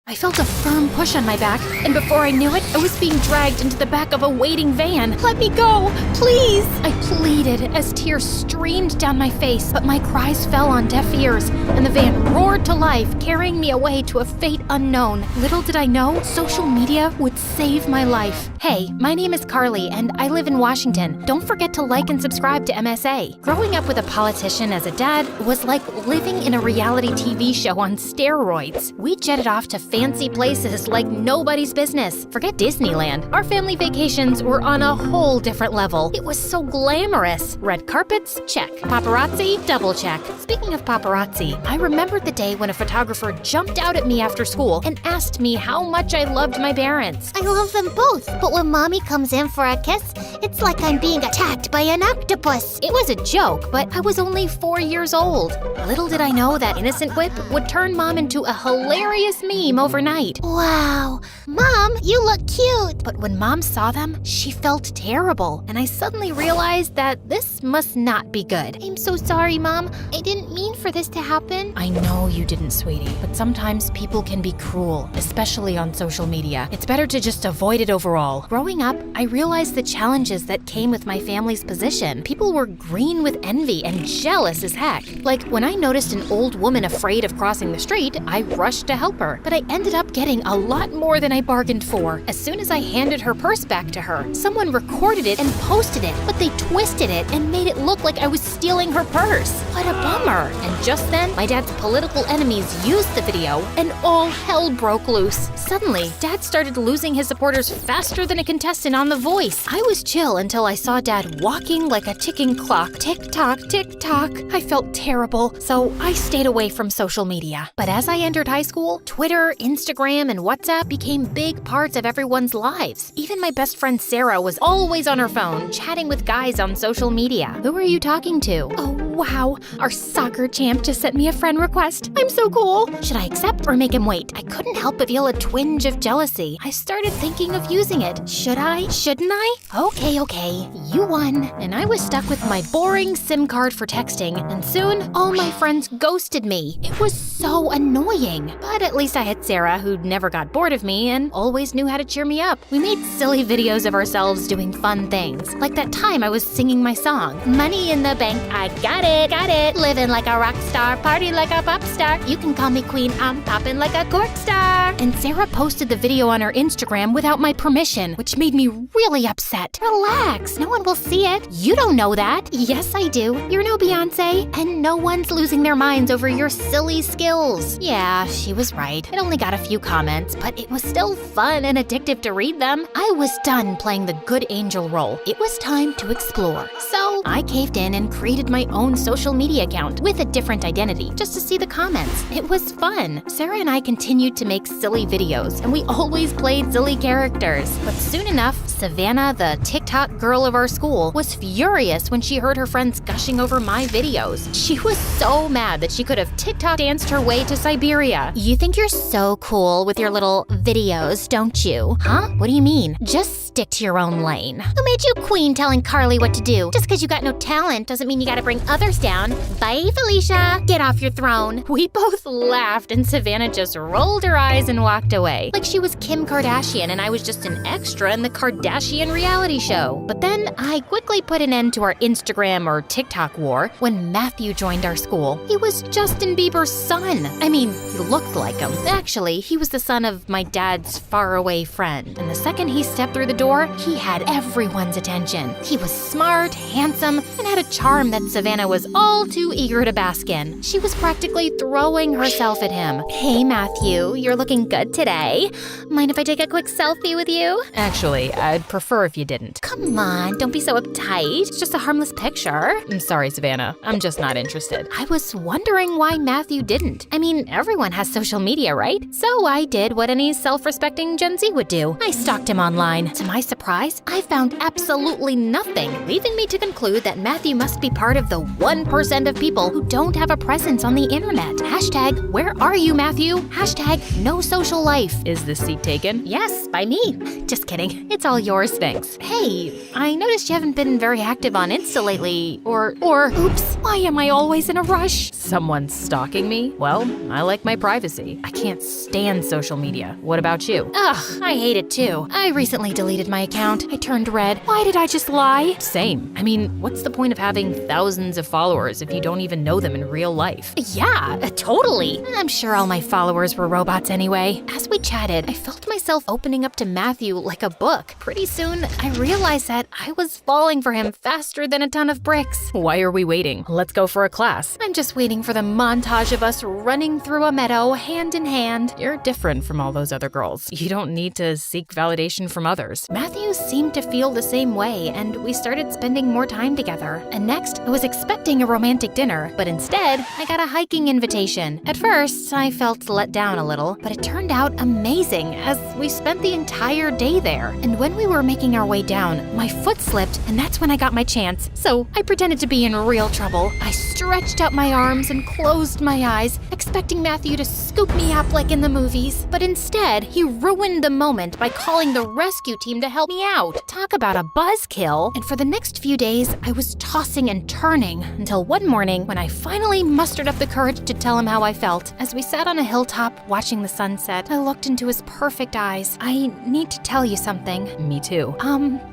I felt a firm push on my back, and before I knew it, I was being dragged into the back of a waiting van. Let me go, please! I pleaded as tears streamed down my face, but my cries fell on deaf ears, and the van roared to life, carrying me away to a fate unknown. Little did I know, social media would save my life. Hey, my name is Carly, and I live in Washington. Don't forget to like and subscribe to MSA. Growing up with a politician as a dad was like living in a reality TV show on steroids. We jetted off to fancy places like nobody's business. Forget Disneyland. Our family vacations were on a whole different level. It was so glamorous. Red carpets? Check. Paparazzi? Double check. Speaking of paparazzi, I remembered the day when a photographer jumped out at me after school and asked me how much I loved my parents. I love them both, but when mommy comes in for a kiss, it's like I'm being attacked by an octopus. It was a joke, but I was only 4 years old. Little did I know that innocent quip would turn Mom into a hilarious meme overnight. Wow, Mom, you look cute. But when Mom saw them, she felt terrible, and I suddenly realized that this must not be good. I'm so sorry, Mom. I didn't mean for this to happen. I know you didn't, sweetie, but sometimes people can be cruel, especially on social media. It's better to just avoid it overall. Growing up, I realized the challenges that came with my family's position. People were green with envy and jealous as heck. Like, when I noticed an old woman afraid of crossing the street, I rushed to help her, but I ended up getting a lot more than I bargained for. As soon as I handed her purse back to her, someone recorded it and posted it, but they twisted it and made it look like I was stealing her purse. What a bummer. And just then, my dad's political enemies used the video, and all hell broke loose. Suddenly, Dad started losing his supporters faster than a contestant on The Voice. I was chill until I saw Dad walking like a ticking clock. Tick-tock, tick-tock. I felt terrible, so I stayed away from social media. But as I entered high school, Twitter, Instagram, and WhatsApp became big parts of everyone's lives. Even my best friend Sarah was always on her phone, chatting with guys on social media. Who are you talking to? Oh, wow. Our soccer champ just sent me a friend request. I'm so cool. Should I accept or make him wait? I couldn't help but feel a twinge of jealousy. I started thinking of using it. Should I? Shouldn't I? Okay. You won. And I was stuck with my boring SIM card for texting, and soon all my friends ghosted me. It was so annoying. But at least I had Sarah, who never got bored of me and always knew how to cheer me up. We made silly videos of ourselves doing fun things, like that time I was singing my song, Money in the Bank, I got it, living like a rock star, party like a pop star, you can call me queen, I'm popping like a cork star. And Sarah posted the video on her Instagram without my permission, which made me really upset. Relax, no one will see it. You don't know that. Yes, I do. You're no Beyonce, and no one's losing their minds over your silly skills. Yeah, she was right. It only got a few comments, but it was still fun and addictive to read them. I was done playing the good angel role. It was time to explore. So I caved in and created my own social media account with a different identity, just to see the comments. It was fun. Sarah and I continued to make silly videos, and we always played silly characters. But soon enough, Savannah, the TikTok girl of our school, was furious when she heard her friends gushing over my videos. She was so mad that she could have TikTok danced her way to Siberia. You think you're so cool with your little videos, don't you? Huh? What do you mean? Just stick to your own lane. Who made you queen telling Carly what to do? Just because you got no talent doesn't mean you gotta bring others down. Bye, Felicia. Get off your throne. We both laughed, and Savannah just rolled her eyes and walked away, like she was Kim Kardashian and I was just an extra in the Kardashian reality show. But then I quickly put an end to our Instagram or TikTok war when Matthew joined our school. He was Justin Bieber's son. I mean, he looked like him. Actually, he was the son of my dad's faraway friend. And the second he stepped through the door, he had everyone's attention. He was smart, handsome, and had a charm that Savannah was all too eager to bask in. She was practically throwing herself at him. Hey, Matthew, you're looking good today. Mind if I take a quick selfie with you? Actually, I'd prefer if you didn't. Come on, don't be so uptight. It's just a harmless picture. I'm sorry, Savannah. I'm just not interested. I was wondering why Matthew didn't. I mean, everyone has social media, right? So I did what any self-respecting Gen Z would do. I stalked him online. To my surprise, I found absolutely nothing, leaving me to conclude that Matthew must be part of the 1% of people who don't have a presence on the internet. Hashtag, where are you, Matthew? Hashtag, no social life. Is the secret ride taken? Yes, by me. Just kidding. It's all yours. Thanks. Hey, I noticed you haven't been very active on Insta lately. Or, Oops, why am I always in a rush? Someone's stalking me? Well, I like my privacy. I can't stand social media. What about you? ugh, I hate it too. I recently deleted my account. I turned red. Why did I just lie? Same. I mean, what's the point of having thousands of followers if you don't even know them in real life? Yeah, totally. I'm sure all my followers were robots anyway. As we chatted, I felt myself opening up to Matthew like a book. Pretty soon, I realized that I was falling for him faster than a ton of bricks. Why are we waiting? Let's go for a class. I'm just waiting for the montage of us running through a meadow hand in hand. You're different from all those other girls. You don't need to seek validation from others. Matthew seemed to feel the same way, and we started spending more time together. And next, I was expecting a romantic dinner, but instead, I got a hiking invitation. At first, I felt let down a little, but it turned out amazing as we spent the entire day there. And when we were making our way down, my foot slipped, and that's when I got my chance. So I pretended to be in real trouble. I stretched out my arms and closed my eyes, expecting Matthew to scoop me up like in the movies. But instead, he ruined the moment by calling the rescue team to help me out. Talk about a buzzkill. And for the next few days, I was tossing and turning until one morning when I finally mustered up the courage to tell him how I felt. As we sat on a hilltop watching the sunset, I looked into his perfect eyes. I need to tell you something. Me too.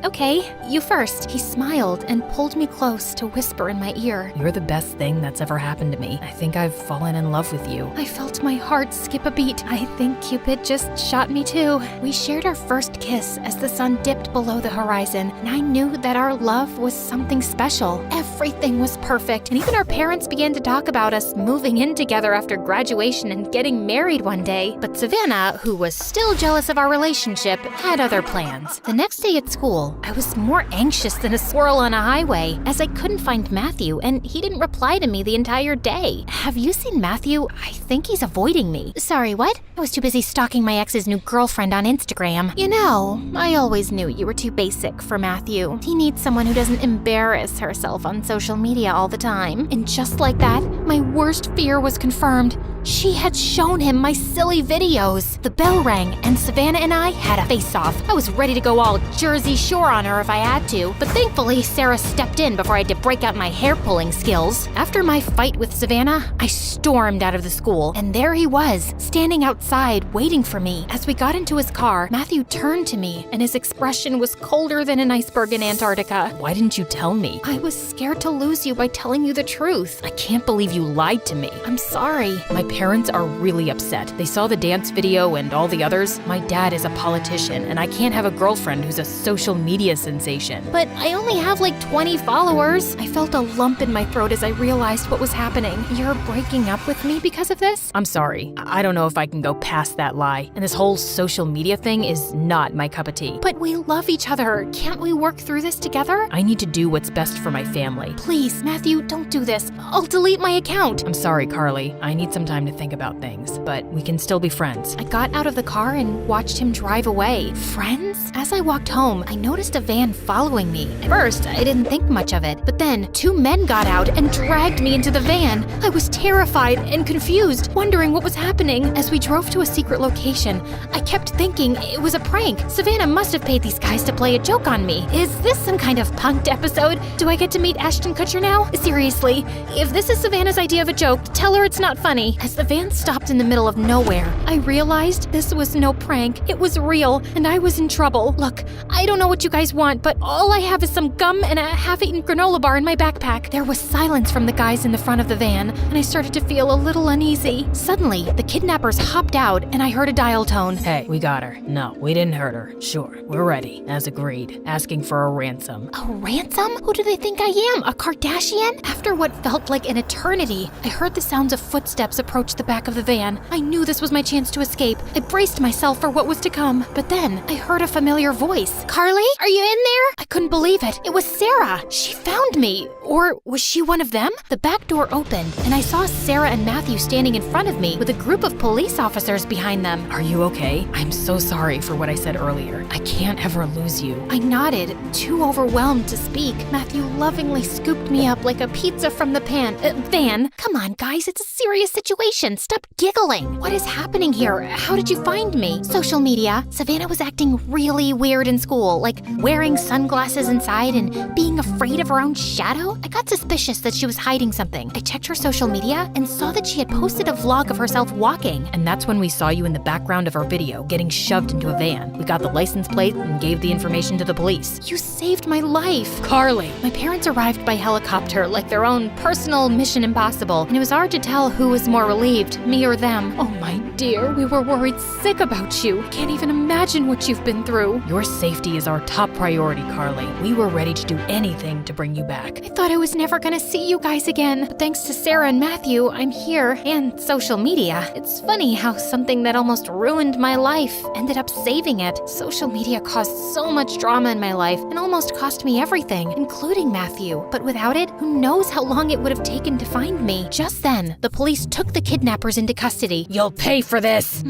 Okay, you first. He smiled and pulled me close to whisper in my ear. You're the best thing that's ever happened to me. I think I've fallen in love with you. I felt my heart skip a beat. I think Cupid just shot me too. We shared our first kiss as the sun dipped below the horizon, and I knew that our love was something special. Everything was perfect, and even our parents began to talk about us moving in together after graduation and getting married one day. But Savannah, who was still jealous of our relationship, had other plans. The next day at school, I was more anxious than a squirrel on a highway, as I couldn't find Matthew, and he didn't reply to me the entire day. Have you seen Matthew? I think he's avoiding me. Sorry, what? I was too busy stalking my ex's new girlfriend on Instagram. You know, I always knew you were too basic for Matthew. He needs someone who doesn't embarrass herself on social media all the time. And just like that, my worst fear was confirmed. She had shown him my silly videos. The bell rang, and Savannah and I had a face-off. I was ready to go all Jersey Shore on her if I had to, but thankfully Sarah stepped in before I had to break out my hair-pulling skills. After my fight with Savannah, I stormed out of the school, and there he was, standing outside waiting for me. As we got into his car, Matthew turned to me, and his expression was colder than an iceberg in Antarctica. Why didn't you tell me? I was scared to lose you by telling you the truth. I can't believe you lied to me. I'm sorry. My parents are really upset. They saw the dance video and all the others. My dad is a politician, and I can't have a girlfriend who's a social media sensation. But I only have like 20 followers. I felt a lump in my throat as I realized what was happening. You're breaking up with me because of this? I'm sorry. I don't know if I can go past that lie. And this whole social media thing is not my cup of tea. But we love each other. Can't we work through this together? I need to do what's best for my family. Please, Matthew, don't do this. I'll delete my account. I'm sorry, Carly. I need some time to think about things, but we can still be friends. I got out of the car and watched him drive away. Friends? As I walked home, I noticed a van following me. At first, I didn't think much of it, but then 2 men got out and dragged me into the van. I was terrified and confused, wondering what was happening. As we drove to a secret location, I kept thinking it was a prank. Savannah must have paid these guys to play a joke on me. Is this some kind of punked episode? Do I get to meet Ashton Kutcher now? Seriously, if this is Savannah's idea of a joke, tell her it's not funny. As the van stopped in the middle of nowhere, I realized this was no prank. It was real, and I was in trouble. Look, I don't know what you guys want, but all I have is some gum and a half-eaten granola bar in my backpack. There was silence from the guys in the front of the van, and I started to feel a little uneasy. Suddenly, the kidnappers hopped out, and I heard a dial tone. Hey, we got her. No, we didn't hurt her. Sure, we're ready, as agreed. Asking for a ransom. A ransom? Who do they think I am? A Kardashian? After what felt like an eternity, I heard the sounds of footsteps approach the back of the van. I knew this was my chance to escape. I braced myself for what was to come, but then I heard a familiar voice. Carly, are you in there? I couldn't believe it. It was Sarah. She found me. Or was she one of them? The back door opened, and I saw Sarah and Matthew standing in front of me with a group of police officers behind them. Are you okay? I'm so sorry for what I said earlier. I can't ever lose you. I nodded, too overwhelmed to speak. Matthew lovingly scooped me up like a pizza from the van. Come on, guys, it's a serious situation. Stop giggling. What is happening here? How did you find me? me. Social media. Savannah was acting really weird in school, like wearing sunglasses inside and being afraid of her own shadow. I got suspicious that she was hiding something. I checked her social media and saw that she had posted a vlog of herself walking. And that's when we saw you in the background of our video, getting shoved into a van. We got the license plate and gave the information to the police. You saved my life. Carly. My parents arrived by helicopter like their own personal Mission Impossible, and it was hard to tell who was more relieved, me or them. Oh my dear, we were worried sick about you. Can't even imagine what you've been through. Your safety is our top priority, Carly. We were ready to do anything to bring you back. I thought I was never gonna see you guys again, but thanks to Sarah and Matthew, I'm here. And social media. It's funny how something that almost ruined my life ended up saving it. Social media caused so much drama in my life and almost cost me everything, including Matthew. But without it, who knows how long it would have taken to find me. Just then, the police took the kidnappers into custody. You'll pay for this.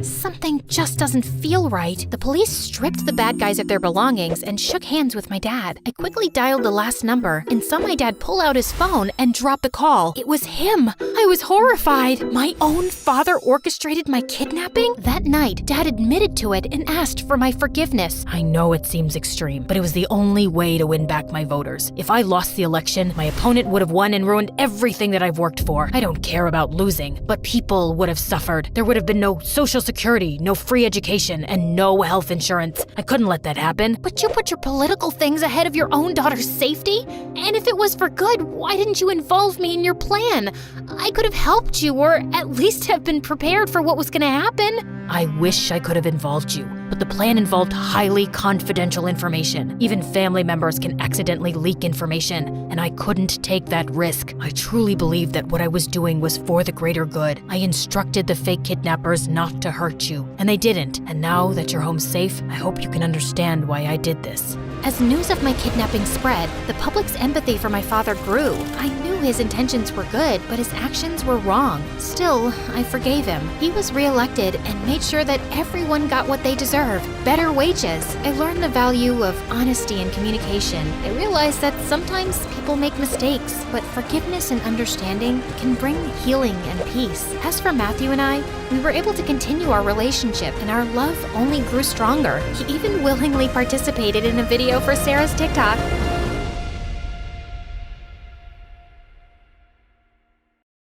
Something just doesn't feel right. The police stripped the bad guys of their belongings and shook hands with my dad. I quickly dialed the last number and saw my dad pull out his phone and drop the call. It was him. I was horrified. My own father orchestrated my kidnapping? That night, Dad admitted to it and asked for my forgiveness. I know it seems extreme, but it was the only way to win back my voters. If I lost the election, my opponent would have won and ruined everything that I've worked for. I don't care about losing, but people would have suffered. There would have been no social security, no free education, and no health insurance. I couldn't let that happen. But you put your political things ahead of your own daughter's safety? And if it was for good, why didn't you involve me in your plan? I could have helped you, or at least have been prepared for what was gonna happen. I wish I could have involved you, but the plan involved highly confidential information. Even family members can accidentally leak information, and I couldn't take that risk. I truly believed that what I was doing was for the greater good. I instructed the fake kidnappers not to hurt you, and they didn't. And now that you're home safe, I hope you can understand why I did this. As news of my kidnapping spread, the public's empathy for my father grew. I knew his intentions were good, but his actions were wrong. Still, I forgave him. He was reelected and made sure that everyone got what they deserve: better wages. I learned the value of honesty and communication. I realized that sometimes people make mistakes, but forgiveness and understanding can bring healing and peace. As for Matthew and I, we were able to continue our relationship, and our love only grew stronger. He even willingly participated in a video for Sarah's TikTok.